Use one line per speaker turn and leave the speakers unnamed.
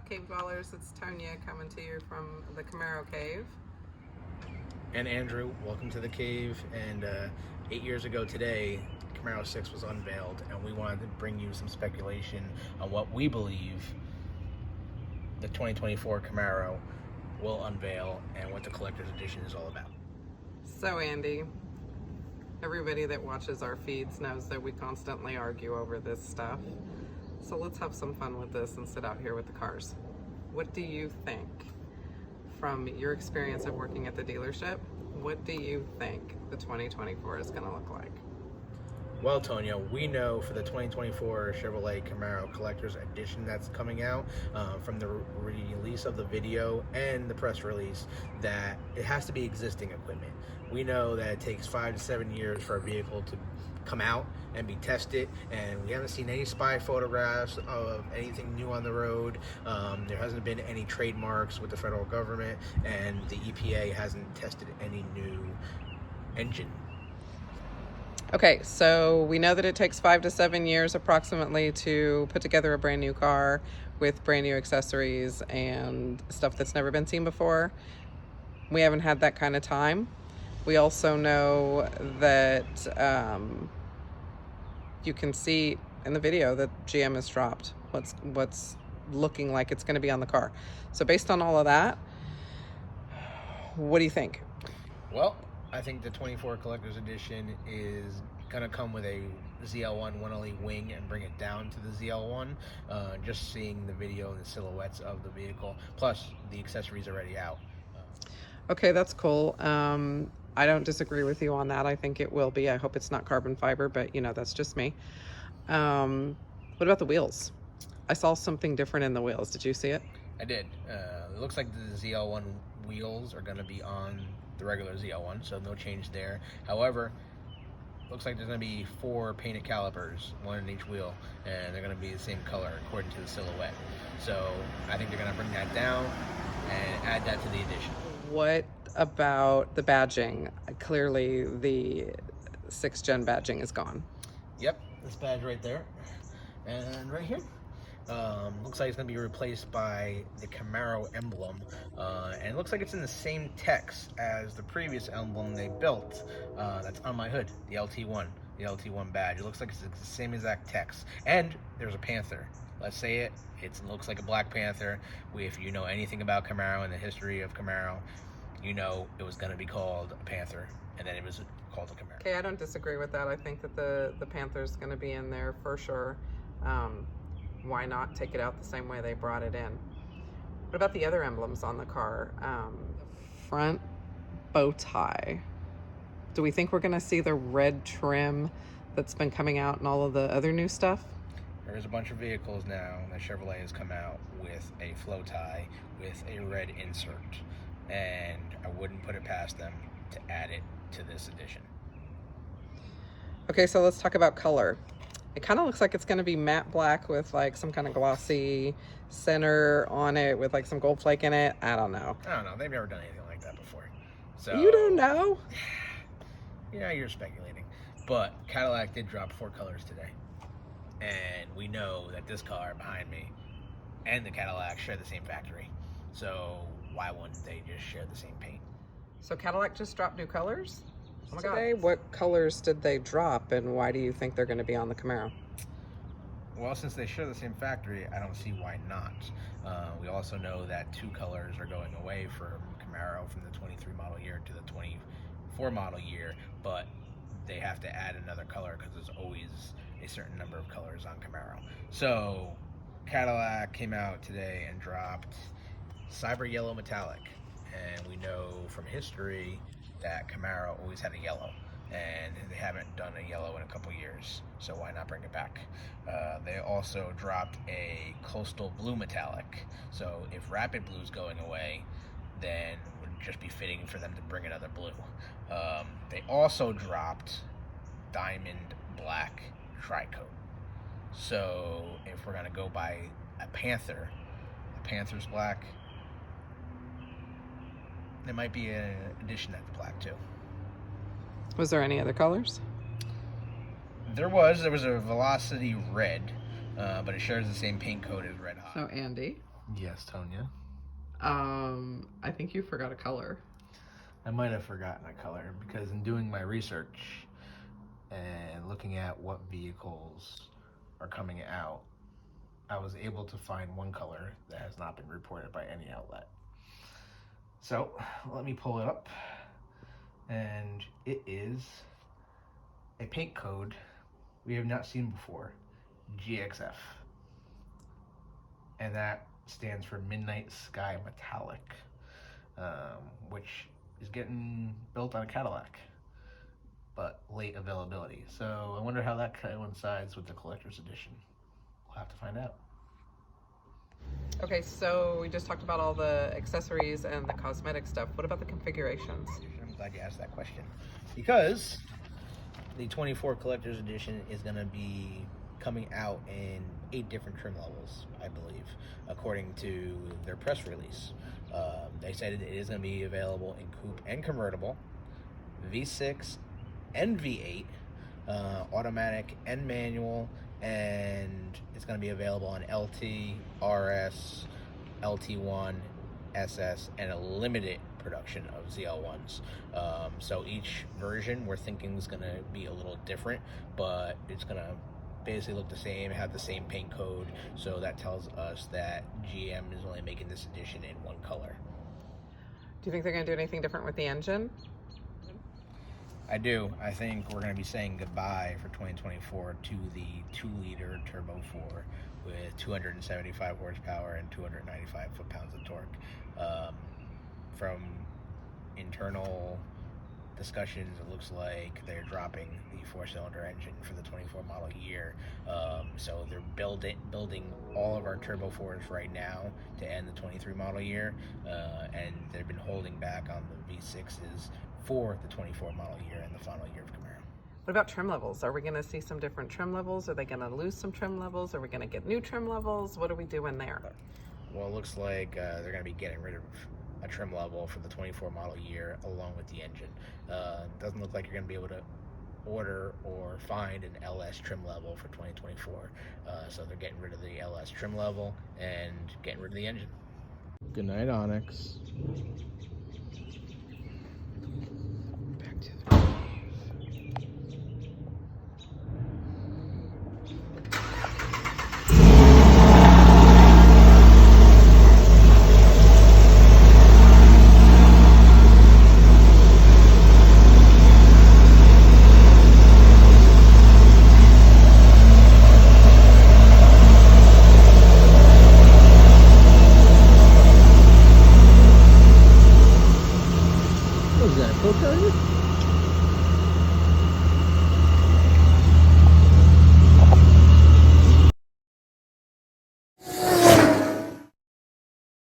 Cave Dwellers? It's Tonya coming to you from the Camaro Cave.
And Andrew, welcome to the cave. And 8 years ago today, Camaro 6 was unveiled, and we wanted to bring you some speculation on what we believe the 2024 Camaro will unveil and what the Collector's Edition is all about.
So Andy, everybody that watches our feeds knows that we constantly argue over this stuff. So let's have some fun with this and sit out here with the cars. What do you think? From your experience of working at the dealership, what do you think the 2024 is going to look like?
Well, Tonya, we know for the 2024 Chevrolet Camaro Collector's Edition that's coming out, from the release of the video and the press release, that it has to be existing equipment. We know that it takes 5 to 7 years for a vehicle to come out and be tested, and we haven't seen any spy photographs of anything new on the road. There hasn't been any trademarks with the federal government, and the EPA hasn't tested any new engine.
Okay, so we know that it takes 5 to 7 years approximately to put together a brand new car with brand new accessories and stuff that's never been seen before. We haven't had that kind of time. We also know that you can see in the video that GM has dropped what's looking like it's going to be on the car. So based on all of that, what do you think?
Well, I think the 24 Collector's Edition is going to come with a ZL1 1LE wing and bring it down to the ZL1. Just seeing the video and the silhouettes of the vehicle, plus the accessories already out.
Okay, that's cool. I don't disagree with you on that. I think it will be. I hope it's not carbon fiber, but you know, that's just me. What about the wheels? I saw something different in the wheels. Did you see it?
I did. It looks like the ZL1 wheels are going to be on the regular ZL1, so no change there. However, looks like there's going to be 4 painted calipers, 1 in each wheel, and they're going to be the same color according to the silhouette. So I think they're going to bring that down and add that to the edition.
What about the badging? Clearly the 6th gen badging is gone.
Yep, this badge right there and right here. Looks like it's going to be replaced by the Camaro emblem, and it looks like it's in the same text as the previous emblem they built that's on my hood, the LT1 badge. It looks like it's the same exact text, and there's a Panther. Let's say it looks like a Black Panther. If you know anything about Camaro and the history of Camaro, you know it was going to be called a Panther, and then it was called a Camaro.
Okay, I don't disagree with that. I think that the Panther's going to be in there for sure. Why not take it out the same way they brought it in? What about the other emblems on the car? Front bow tie. Do we think we're going to see the red trim that's been coming out and all of the other new stuff?
There's a bunch of vehicles now that Chevrolet has come out with a flow tie with a red insert, and I wouldn't put it past them to add it to this edition.
Okay, so let's talk about color. It kind of looks like it's going to be matte black with like some kind of glossy center on it with like some gold flake in it. I don't know.
They've never done anything like that before. So
you don't know?
Yeah, you're speculating. But Cadillac did drop 4 colors today. And we know that this car behind me and the Cadillac share the same factory. So why wouldn't they just share the same paint?
So Cadillac just dropped new colors? Oh my
Today,
God. What colors did they drop, and why do you think they're going to be on the Camaro?
Well, since they share the same factory, I don't see why not. We also know that 2 colors are going away from Camaro from the 23 model year to the 24 model year, but they have to add another color because there's always a certain number of colors on Camaro. So Cadillac came out today and dropped Cyber Yellow Metallic, and we know from history that Camaro always had a yellow, and they haven't done a yellow in a couple years, so why not bring it back? They also dropped a Coastal Blue Metallic, so if Rapid Blue's going away, then it would just be fitting for them to bring another blue. They also dropped Diamond Black Tri-Coat, so if we're going to go by a Panther, the Panther's black, there might be an addition that's black too.
Was there any other colors?
There was a Velocity Red, but it shares the same paint code as Red Hot.
So Andy,
Yes, Tonya.
I think you forgot a color.
I might have forgotten a color because in doing my research and looking at what vehicles are coming out, I was able to find one color that has not been reported by any outlet. So let me pull it up, and it is a paint code we have not seen before, GXF, and that stands for Midnight Sky Metallic, which is getting built on a Cadillac, but late availability. So I wonder how that coincides with the Collector's Edition. We'll have to find out.
Okay, so we just talked about all the accessories and the cosmetic stuff. What about the configurations?
I'm glad you asked that question, because the 24 Collector's Edition is going to be coming out in 8 different trim levels, I believe, according to their press release. They said it is going to be available in coupe and convertible, V6 and V8, automatic and manual, and it's going to be available on LT, RS, LT1, SS, and a limited production of ZL1s. So each version we're thinking is going to be a little different, but it's going to basically look the same, have the same paint code, so that tells us that GM is only making this edition in one color.
Do you think they're going to do anything different with the engine?
I do. I think we're going to be saying goodbye for 2024 to the 2-liter Turbo 4 with 275 horsepower and 295 foot-pounds of torque. From internal discussions, it looks like they're dropping the 4-cylinder engine for the 24 model year. So they're building all of our Turbo 4s right now to end the 23 model year, and they've been holding back on the V6s for the 24 model year and the final year of Camaro.
What about trim levels? Are we going to see some different trim levels? Are they going to lose some trim levels? Are we going to get new trim levels? What are we doing there?
Well, it looks like they're going to be getting rid of a trim level for the 24 model year along with the engine. Doesn't look like you're going to be able to order or find an LS trim level for 2024. So they're getting rid of the LS trim level and getting rid of the engine. Good night, Onyx.